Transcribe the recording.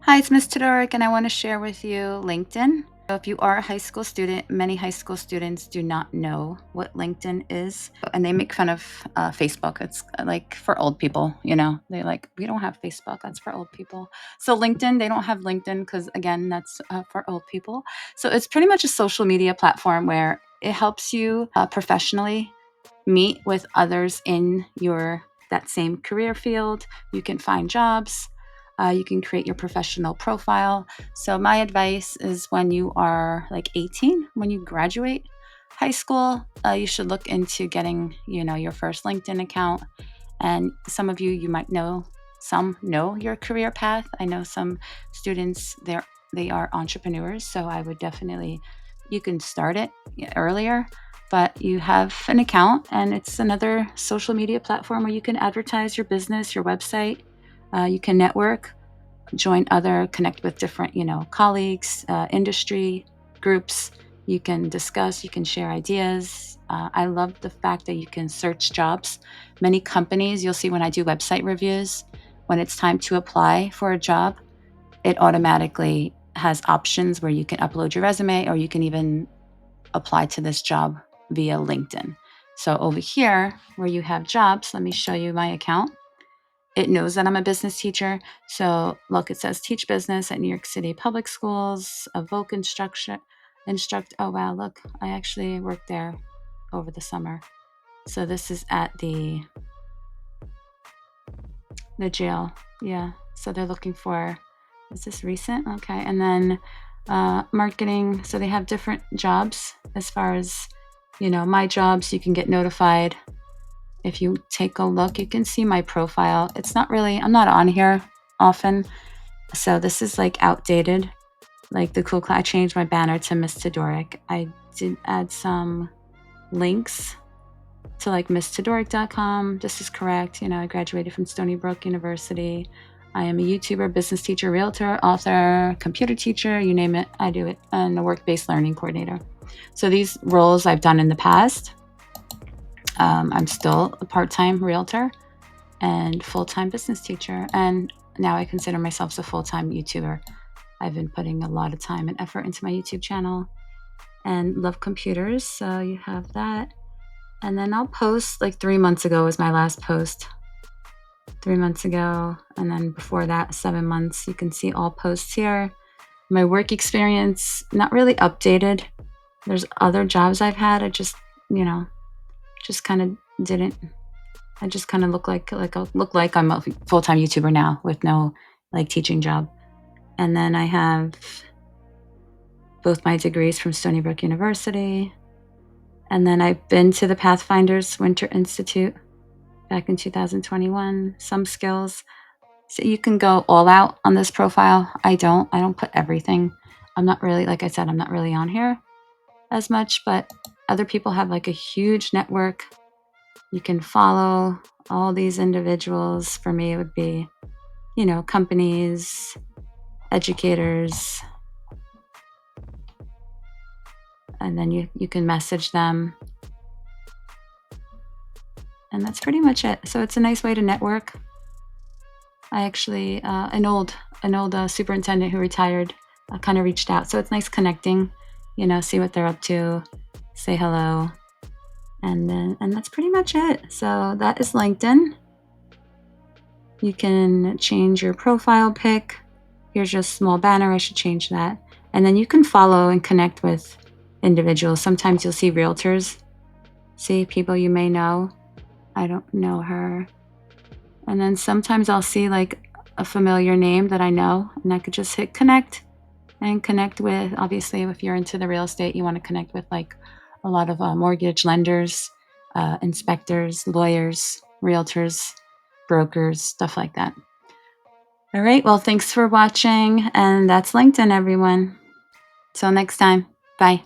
Hi, it's Ms. Todoric, and I want to share with you LinkedIn. So if you are a high school student, many high school students do not know what LinkedIn is, and they make fun of Facebook. It's like for old people, They're like, we don't have Facebook, that's for old people. So LinkedIn, they don't have LinkedIn because, again, that's for old people. So it's pretty much a social media platform where it helps you professionally meet with others in that same career field. You can find jobs. You can create your professional profile. So my advice is when you are like 18, when you graduate high school, you should look into getting, your first LinkedIn account. And some of you might know, some know your career path. I know some students, they are entrepreneurs. So I would definitely, you can start it earlier, but you have an account and it's another social media platform where you can advertise your business, your website. You can network, connect with different, colleagues, industry groups. You can discuss, you can share ideas. I love the fact that you can search jobs. Many companies, you'll see when I do website reviews, when it's time to apply for a job, it automatically has options where you can upload your resume or you can even apply to this job via LinkedIn. So over here where you have jobs, let me show you my account. It knows that I'm a business teacher. So look, it says teach business at New York City Public Schools, evoke oh wow, look, I actually worked there over the summer. So this is at the jail. Yeah. So they're looking for, is this recent? Okay. And then marketing. So they have different jobs as far as, my jobs. You can get notified. If you take a look, you can see my profile. It's not really, I'm not on here often. So this is like outdated. Like the cool class, I changed my banner to Miss Todoric. I did add some links to like misstodoric.com. This is correct. I graduated from Stony Brook University. I am a YouTuber, business teacher, realtor, author, computer teacher, you name it, I do it, and a work-based learning coordinator. So these roles I've done in the past. I'm still a part-time realtor and full-time business teacher. And now I consider myself a full-time YouTuber. I've been putting a lot of time and effort into my YouTube channel and love computers. So you have that. And then I'll post, like 3 months ago was my last post. 3 months ago. And then before that, 7 months. You can see all posts here. My work experience, not really updated. There's other jobs I've had. I just, just kind of didn't. I just kind of look like I'm a full-time YouTuber now with no like teaching job. And then I have both my degrees from Stony Brook University. And then I've been to the Pathfinders Winter Institute back in 2021, some skills. So you can go all out on this profile. I don't put everything. I'm not really, like I said, I'm not really on here as much, but other people have like a huge network. You can follow all these individuals. For me, it would be, companies, educators, and then you can message them. And that's pretty much it. So it's a nice way to network. I actually, an old superintendent who retired kind of reached out. So it's nice connecting, see what they're up to, say hello. And that's pretty much it. So that is LinkedIn. You can change your profile pic. Here's your small banner. I should change that. And then you can follow and connect with individuals. Sometimes you'll see realtors, see people you may know. I don't know her. And then sometimes I'll see like a familiar name that I know, and I could just hit connect and connect with, obviously, if you're into the real estate, you want to connect with like a lot of mortgage lenders, inspectors, lawyers, realtors, brokers, stuff like that. All right. Well, thanks for watching. And that's LinkedIn, everyone. Till next time. Bye.